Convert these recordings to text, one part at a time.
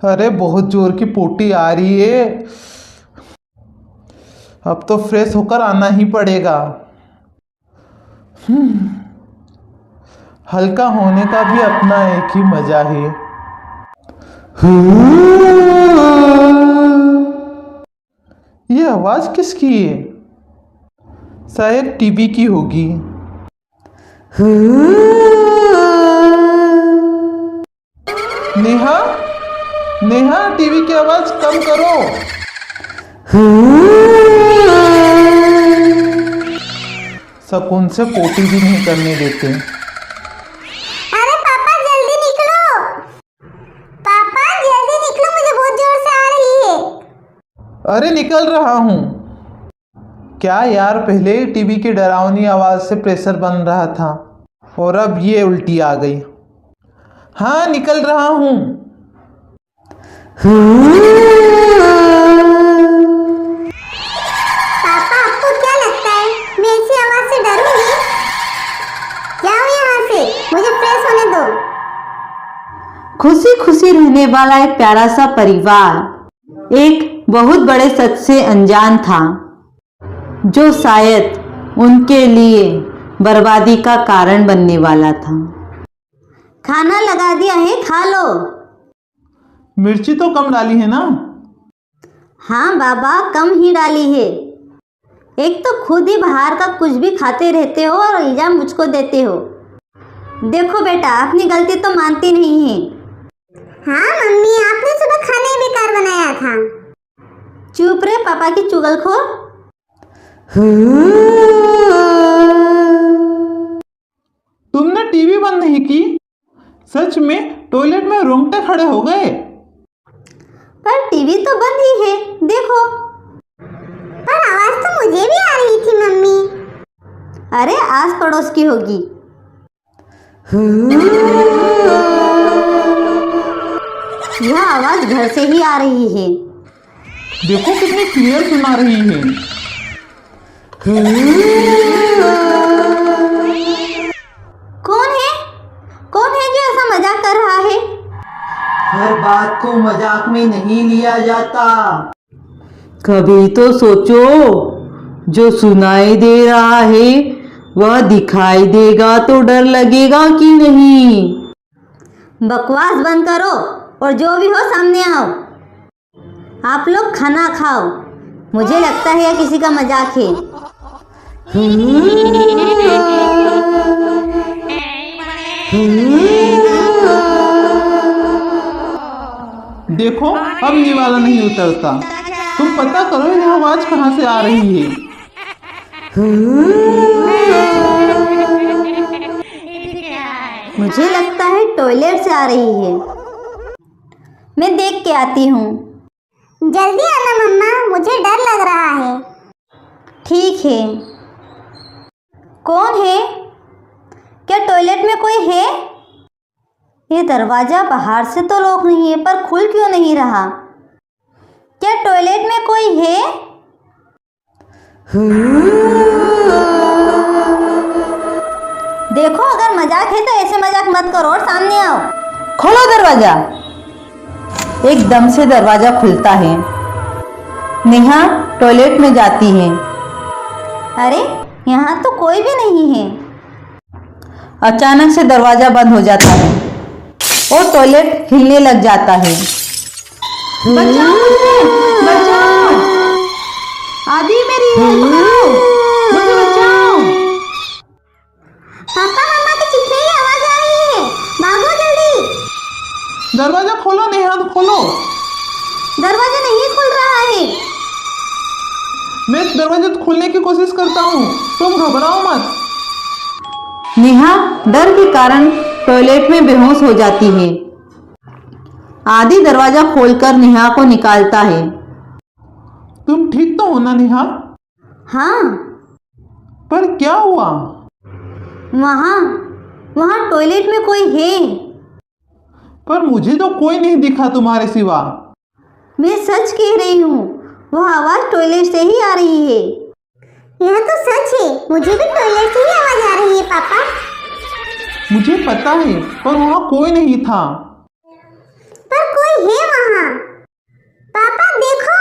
अरे बहुत जोर की पोटी आ रही है। अब तो फ्रेश होकर आना ही पड़ेगा। हल्का होने का भी अपना एक ही मजा है। ये आवाज किसकी है? शायद टीवी की होगी। नेहा, नेहा, टीवी की आवाज कम करो। सुकून से पोटी भी नहीं करने देते। अरे पापा जल्दी निकलो, पापा जल्दी निकलो, मुझे बहुत जोर से आ रही है। अरे निकल रहा हूँ। क्या यार, पहले ही टीवी की डरावनी आवाज से प्रेशर बन रहा था और अब ये उल्टी आ गई। हाँ, निकल रहा हूँ। पापा आपको क्या लगता है मैं ऐसी आवाज से डरूंगी? जाओ यहाँ से, मुझे फ्रेश होने दो। खुशी खुशी रहने वाला एक प्यारा सा परिवार एक बहुत बड़े सच से अनजान था, जो शायद उनके लिए बर्बादी का कारण बनने वाला था। खाना लगा दिया है, खा लो। मिर्ची तो कम डाली है ना? हाँ बाबा, कम ही डाली है। एक तो खुद ही बाहर का कुछ भी खाते रहते हो और इल्जाम मुझको देते हो। देखो बेटा, अपनी गलती तो मानती नहीं है। हाँ मम्मी, आपने सुबह खाना ही बेकार बनाया था। चुप रहे पापा की चुगलखोर। तुमने टीवी बंद नहीं की? सच में टॉयलेट में रोंगटे खड़े हो गए। पर टीवी तो बंद ही है, देखो। पर आवाज तो मुझे भी आ रही थी मम्मी। अरे आस पड़ोस की होगी। यह आवाज घर से ही आ रही है। देखो कितनी क्लियर सुना रही है। कौन है? कौन है जो ऐसा मजाक कर रहा है? हर बात को मजाक में नहीं लिया जाता। कभी तो सोचो, जो सुनाई दे रहा है वह दिखाई देगा तो डर लगेगा कि नहीं? बकवास बंद करो और जो भी हो सामने आओ। आप लोग खाना खाओ। मुझे लगता है यह किसी का मजाक है। देखो अब निवाला नहीं उतरता। तुम पता करो यह आवाज कहाँ से आ रही है। मुझे लगता है टॉयलेट से आ रही है। मैं देख के आती हूँ। जल्दी आना मम्मा, मुझे डर लग रहा है। ठीक है। कौन है? क्या टॉयलेट में कोई है? ये दरवाजा बाहर से तो लॉक नहीं है, पर खुल क्यों नहीं रहा? क्या टॉयलेट में कोई है? देखो, अगर मजाक है तो ऐसे मजाक मत करो और सामने आओ। खोलो दरवाजा। एकदम से दरवाजा खुलता है। नेहा टॉयलेट में जाती है। अरे यहाँ तो कोई भी नहीं है। अचानक से दरवाजा बंद हो जाता है और टॉयलेट हिलने लग जाता है। बचाओ मुझे, बचाओ। आदि मेरी हेल्प करो, मुझे बचाओ। पापा मम्मा की चीखने की आवाज आ रही है, भागो जल्दी। दरवाजा खोलो नेहा, खोलो। दरवाजा नहीं खुल रहा है। मैं दरवाजा खोलने की कोशिश करता हूँ, तुम घबराओ मत। नेहा डर के कारण टॉयलेट में बेहोश हो जाती है। आदि दरवाजा खोलकर नेहा को निकालता है। तुम ठीक तो हो ना नेहा? हाँ। पर क्या हुआ? वहाँ टॉयलेट में कोई है। पर मुझे तो कोई नहीं दिखा तुम्हारे सिवा। मैं सच कह रही हूँ, वह आवाज टॉयलेट से ही आ रही है। यह तो सच है, मुझे भी टॉयलेट से ही आवाज आ रही है पापा। मुझे पता है, पर वहाँ कोई नहीं था। पर कोई है वहाँ। पापा देखो।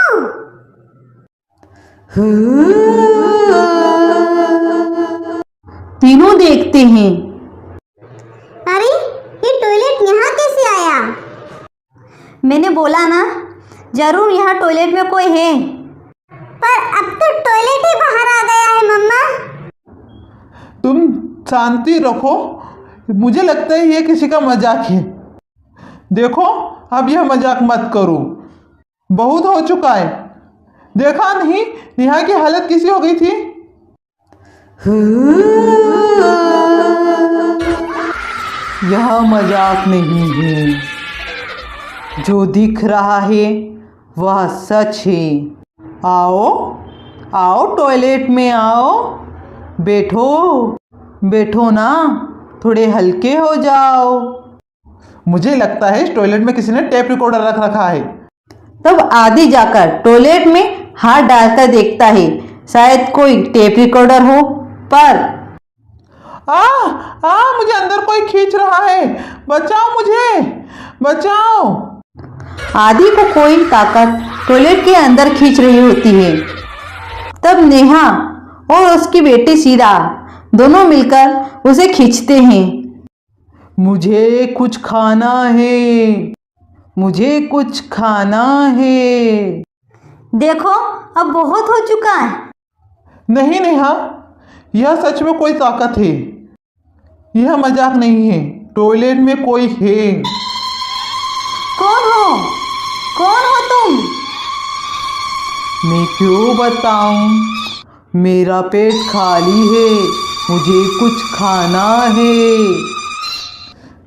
तीनों देखते हैं। अरे ये टॉयलेट यहाँ कैसे आया? मैंने बोला ना, जरूर यहाँ टॉयलेट में कोई है। पर अब तो टॉयलेट ही बाहर आ गया है मम्मा। तुम शांति रखो, मुझे लगता है ये किसी का मजाक है। देखो, अब यह मजाक मत करो, बहुत हो चुका है। देखा नहीं नेहा की हालत कैसी हो गई थी। यह मजाक नहीं है, जो दिख रहा है वह सच है। आओ आओ, टॉयलेट में आओ, बैठो बैठो ना, थोड़े हल्के हो जाओ। मुझे लगता है इस टॉयलेट में किसी ने टेप रिकॉर्डर रख रखा है। तब आदि जाकर टॉयलेट में हाथ डालकर देखता है, शायद कोई टेप रिकॉर्डर हो। पर मुझे अंदर कोई खींच रहा है, बचाओ मुझे, बचाओ। आदि को कोई ताकत टॉयलेट के अंदर खींच रही होती है। तब नेहा और उसकी बेटी सीरा दोनों मिलकर उसे खींचते हैं। मुझे कुछ खाना है, मुझे कुछ खाना है। देखो, अब बहुत हो चुका है। नहीं नेहा, यह सच में कोई ताकत है, यह मजाक नहीं है। टॉयलेट में कोई है। कौन हो? कौन हो तुम? मैं क्यों बताऊं, मेरा पेट खाली है, मुझे कुछ खाना है।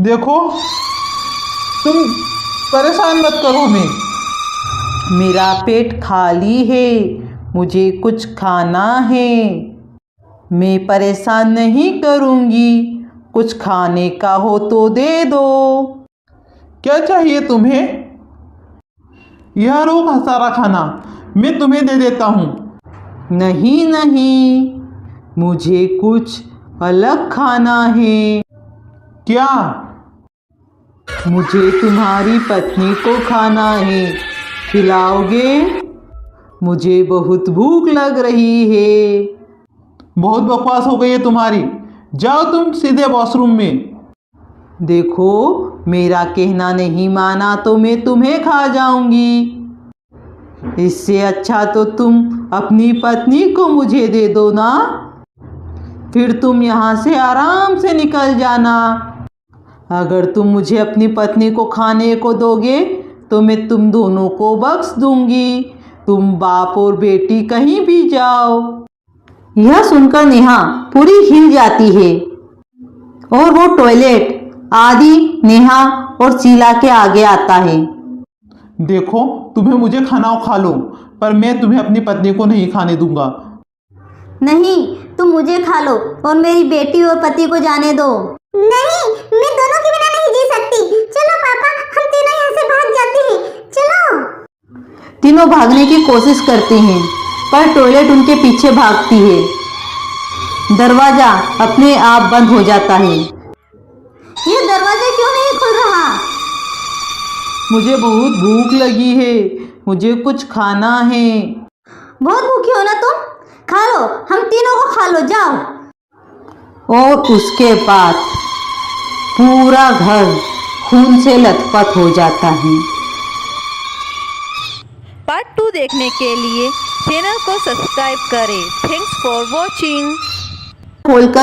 देखो, तुम परेशान मत करो हमें। मेरा पेट खाली है, मुझे कुछ खाना है। मैं परेशान नहीं करूंगी, कुछ खाने का हो तो दे दो। क्या चाहिए तुम्हें? यह लो सारा खाना, मैं तुम्हें दे देता हूँ। नहीं नहीं, मुझे कुछ अलग खाना है। क्या? मुझे तुम्हारी पत्नी को खाना है, खिलाओगे? मुझे बहुत भूख लग रही है। बहुत बकवास हो गई है तुम्हारी, जाओ तुम सीधे वॉशरूम में। देखो, मेरा कहना नहीं माना तो मैं तुम्हें खा जाऊंगी। इससे अच्छा तो तुम अपनी पत्नी को मुझे दे दो ना, फिर तुम यहाँ से आराम से निकल जाना। अगर तुम मुझे अपनी पत्नी को खाने को दोगे तो मैं तुम दोनों को बख्श दूंगी। तुम बाप और बेटी कहीं भी जाओ। यह सुनकर नेहा पूरी हिल जाती है और वो टॉयलेट आदि, नेहा और शीला के आगे आता है। देखो, तुम्हें मुझे खाना खा लो, पर मैं तुम्हें अपनी पत्नी को नहीं खाने दूंगा। नहीं, तुम मुझे खा लो और मेरी बेटी और पति को जाने दो। नहीं, मैं दोनों के बिना नहीं जी सकती। चलो पापा, हम तीनों यहाँ से भाग जाते हैं। चलो। तीनों भागने की कोशिश करते हैं, पर टॉयलेट उनके पीछे भागती है। दरवाजा अपने आप बंद हो जाता है। ये दरवाजा क्यों नहीं खुल रहा? मुझे बहुत भूख लगी है, मुझे कुछ खाना है। बहुत भूखे हो ना तुम? खा लो, हम तीनों को खा लो, जाओ। और उसके बाद पूरा घर खून से लथपथ हो जाता है। पार्ट 2 देखने के लिए चैनल को सब्सक्राइब करें। Thanks for watching. खोलकर